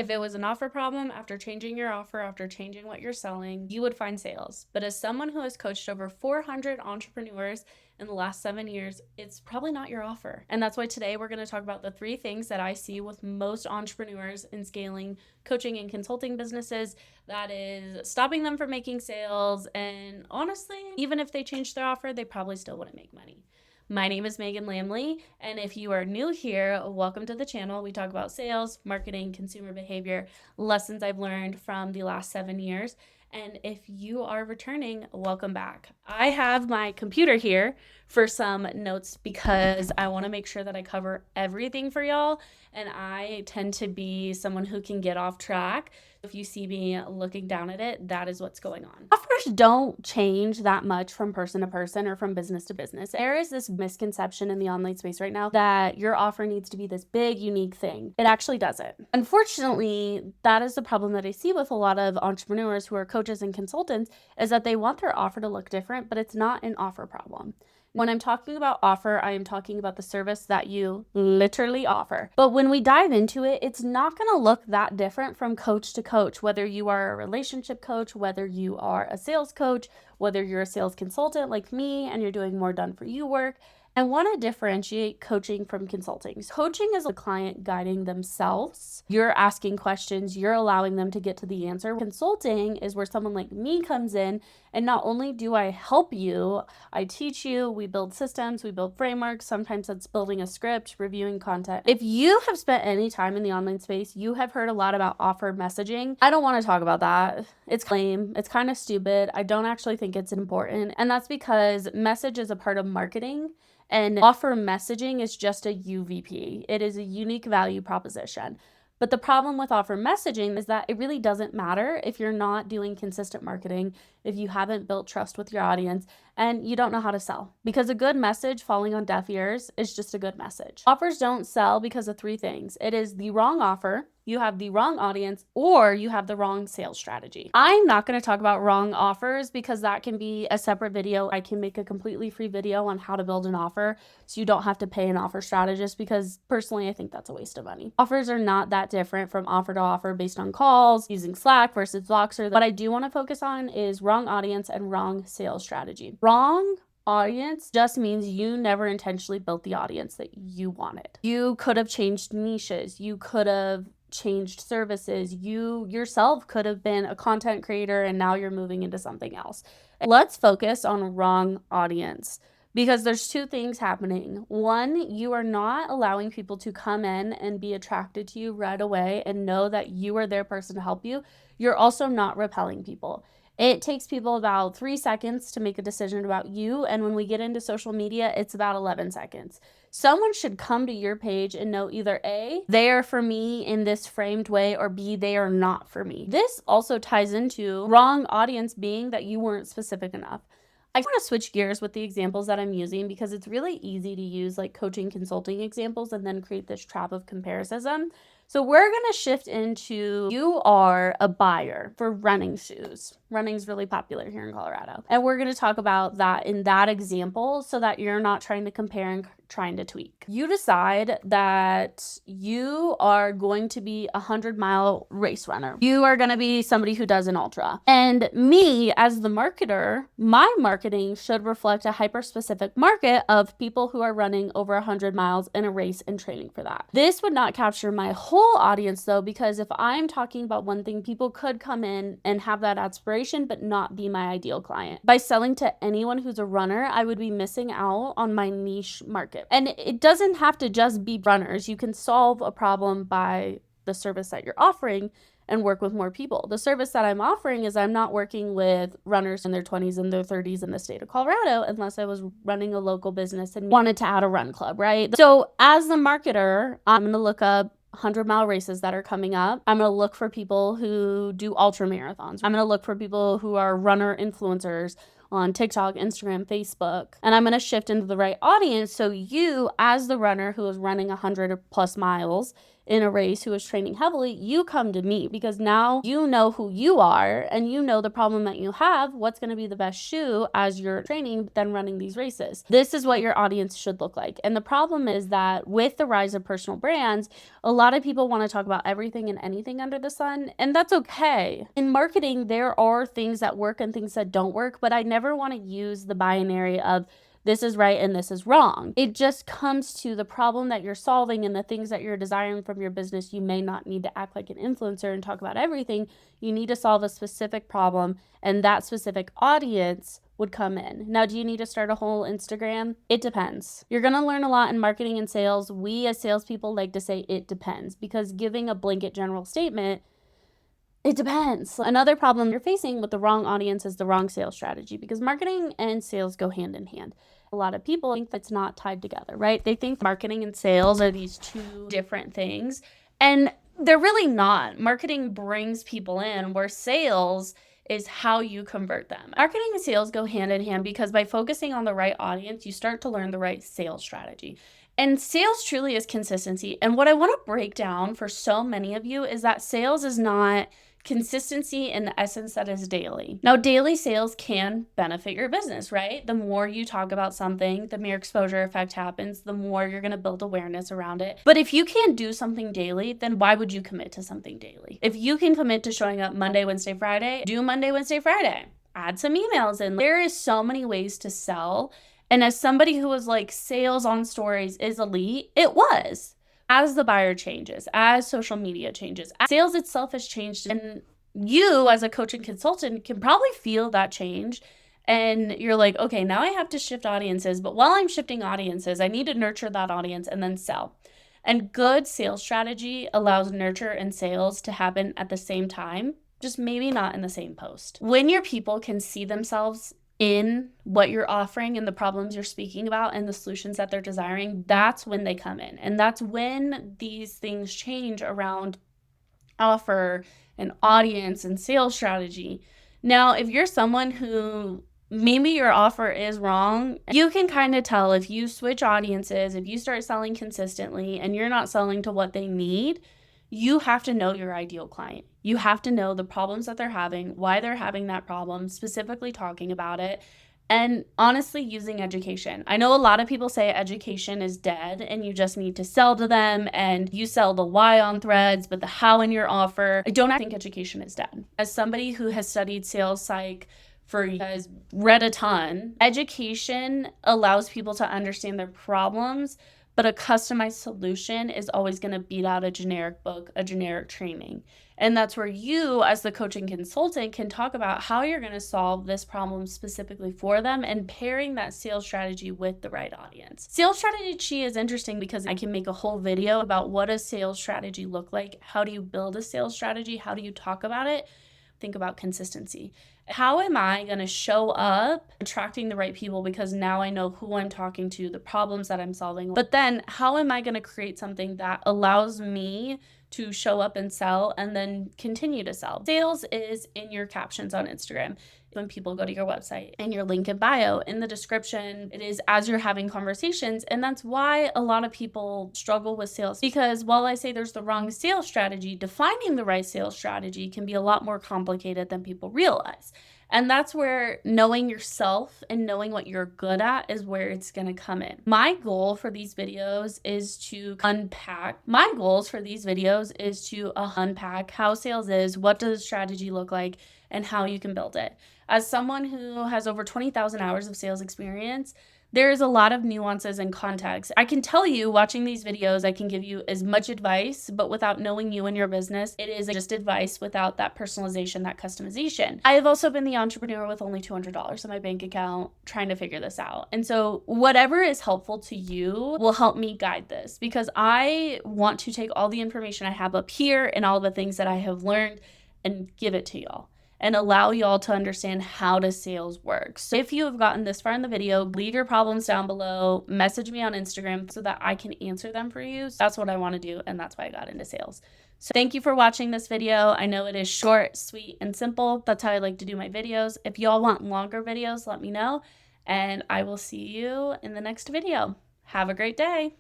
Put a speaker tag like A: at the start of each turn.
A: If it was an offer problem, after changing your offer, after changing what you're selling, you would find sales. But as someone who has coached over 400 entrepreneurs in the last 7 years, it's probably not your offer. And that's why today we're going to talk about the 3 things that I see with most entrepreneurs in scaling coaching and consulting businesses that is stopping them from making sales. And honestly, even if they changed their offer, they probably still wouldn't make money. My name is Meghan Lamle, and if you are new here, welcome to the channel. We talk about sales, marketing, consumer behavior, lessons I've learned from the last 7 years. And if you are returning, welcome back. I have my computer here for some notes because I want to make sure that I cover everything for y'all. And I tend to be someone who can get off track. If you see me looking down at it, that is what's going on. Offers don't change that much from person to person or from business to business. There is this misconception in the online space right now that your offer needs to be this big, unique thing. It actually doesn't. Unfortunately, that is the problem that I see with a lot of entrepreneurs who are coaches and consultants, is that they want their offer to look different, but it's not an offer problem. When I'm talking about offer, I am talking about the service that you literally offer. But when we dive into it, it's not going to look that different from coach to coach, whether you are a relationship coach, whether you are a sales coach, whether you're a sales consultant like me and you're doing more done for you work. I want to differentiate coaching from consulting. Coaching is a client guiding themselves. You're asking questions, you're allowing them to get to the answer. Consulting is where someone like me comes in, and not only do I help you, I teach you, we build systems, we build frameworks. Sometimes that's building a script, reviewing content. If you have spent any time in the online space, you have heard a lot about offer messaging. I don't want to talk about that. It's lame. It's kind of stupid. I don't actually think it's important. And that's because message is a part of marketing. And offer messaging is just a UVP. It is a unique value proposition. But the problem with offer messaging is that it really doesn't matter if you're not doing consistent marketing, if you haven't built trust with your audience, and you don't know how to sell. Because a good message falling on deaf ears is just a good message. Offers don't sell because of 3 things. It is the wrong offer, you have the wrong audience, or you have the wrong sales strategy. I'm not going to talk about wrong offers because that can be a separate video. I can make a completely free video on how to build an offer so you don't have to pay an offer strategist, because personally I think that's a waste of money. Offers are not that different from offer to offer based on calls, using Slack versus Voxer. What I do want to focus on is wrong audience and wrong sales strategy. Wrong audience just means you never intentionally built the audience that you wanted. You could have changed niches. You could have changed services. You yourself could have been a content creator and now you're moving into something else. Let's focus on wrong audience, because there's 2 things happening. One, you are not allowing people to come in and be attracted to you right away and know that you are their person to help you. You're also not repelling people. It takes people about 3 seconds to make a decision about you. And when we get into social media, it's about 11 seconds. Someone should come to your page and know either A, they are for me in this framed way, or B, they are not for me. This also ties into wrong audience being that you weren't specific enough. I want to switch gears with the examples that I'm using because it's really easy to use like coaching, consulting examples and then create this trap of comparison. So we're going to shift into, you are a buyer for running shoes. Running's really popular here in Colorado. And we're going to talk about that in that example so that you're not trying to compare and trying to tweak. You decide that you are going to be a 100-mile race runner. You are going to be somebody who does an ultra. And me, as the marketer, my marketing should reflect a hyper-specific market of people who are running over 100 miles in a race and training for that. This would not capture my whole audience though, because if I'm talking about one thing, people could come in and have that aspiration but not be my ideal client. By selling to anyone who's a runner, I would be missing out on my niche market. And it doesn't have to just be runners. You can solve a problem by the service that you're offering and work with more people. The service that I'm offering is I'm not working with runners in their 20s and their 30s in the state of Colorado unless I was running a local business and wanted to add a run club, right? So as the marketer, I'm going to look up 100-mile races that are coming up. I'm going to look for people who do ultra marathons. I'm going to look for people who are runner influencers on TikTok, Instagram, Facebook, and I'm going to shift into the right audience. So you, as the runner who is running 100 plus miles, in a race who is training heavily, you come to me because now you know who you are and you know the problem that you have, what's going to be the best shoe as you're training, then running these races. This is what your audience should look like. And the problem is that with the rise of personal brands, a lot of people want to talk about everything and anything under the sun, and that's okay. In marketing, there are things that work and things that don't work, but I never want to use the binary of this is right and this is wrong. It just comes to the problem that you're solving and the things that you're desiring from your business. You may not need to act like an influencer and talk about everything. You need to solve a specific problem, and that specific audience would come in. Now, do you need to start a whole Instagram? It depends. You're going to learn a lot in marketing and sales. We as salespeople like to say it depends, because giving a blanket general statement, it depends. Another problem you're facing with the wrong audience is the wrong sales strategy, because marketing and sales go hand in hand. A lot of people think that's not tied together, right? They think marketing and sales are these two different things, and they're really not. Marketing brings people in, where sales is how you convert them. Marketing and sales go hand in hand, because by focusing on the right audience, you start to learn the right sales strategy. And sales truly is consistency. And what I want to break down for so many of you is that sales is not consistency in the essence that is daily. Now, daily sales can benefit your business, right? The more you talk about something, the more exposure effect happens, the more you're going to build awareness around it. But if you can't do something daily, then why would you commit to something daily? If you can commit to showing up Monday, Wednesday, Friday, do Monday, Wednesday, Friday. Add some emails in. There is so many ways to sell. And as somebody who was like, sales on stories is elite, it was. As the buyer changes, as social media changes, as sales itself has changed, and you as a coach and consultant can probably feel that change. And you're like, okay, now I have to shift audiences. But while I'm shifting audiences, I need to nurture that audience and then sell. And good sales strategy allows nurture and sales to happen at the same time, just maybe not in the same post. When your people can see themselves in what you're offering and the problems you're speaking about and the solutions that they're desiring, that's when they come in. And that's when these things change around offer and audience and sales strategy. Now, if you're someone who maybe your offer is wrong, you can kind of tell if you switch audiences, if you start selling consistently and you're not selling to what they need. You have to know your ideal client. You have to know the problems that they're having, why they're having that problem, specifically talking about it, and honestly using education. I know a lot of people say education is dead and you just need to sell to them, and you sell the why on threads, but the how in your offer. I don't think education is dead. As somebody who has studied sales psych has read a ton, education allows people to understand their problems, but a customized solution is always going to beat out a generic book, a generic training. And that's where you, as the coaching consultant, can talk about how you're going to solve this problem specifically for them, and pairing that sales strategy with the right audience. Sales strategy is interesting because I can make a whole video about what a sales strategy look like. How do you build a sales strategy? How do you talk about it? Think about consistency. How am I going to show up attracting the right people, because now I know who I'm talking to, the problems that I'm solving. But then how am I going to create something that allows me to show up and sell and then continue to sell? Sales is in your captions on Instagram. When people go to your website, and your link in bio, in the description, it is as you're having conversations. And that's why a lot of people struggle with sales, because while I say there's the wrong sales strategy, defining the right sales strategy can be a lot more complicated than people realize. And that's where knowing yourself and knowing what you're good at is where it's going to come in. My goal for these videos is to unpack how sales is, what does the strategy look like, and how you can build it. As someone who has over 20,000 hours of sales experience, there is a lot of nuances and context. I can tell you, watching these videos, I can give you as much advice, but without knowing you and your business, it is just advice without that personalization, that customization. I have also been the entrepreneur with only $200 in my bank account trying to figure this out. And so whatever is helpful to you will help me guide this, because I want to take all the information I have up here and all the things that I have learned and give it to y'all, and allow y'all to understand how does sales work. So if you have gotten this far in the video, leave your problems down below, message me on Instagram so that I can answer them for you. So that's what I want to do, and that's why I got into sales. So thank you for watching this video. I know it is short, sweet, and simple. That's how I like to do my videos. If y'all want longer videos, let me know, and I will see you in the next video. Have a great day.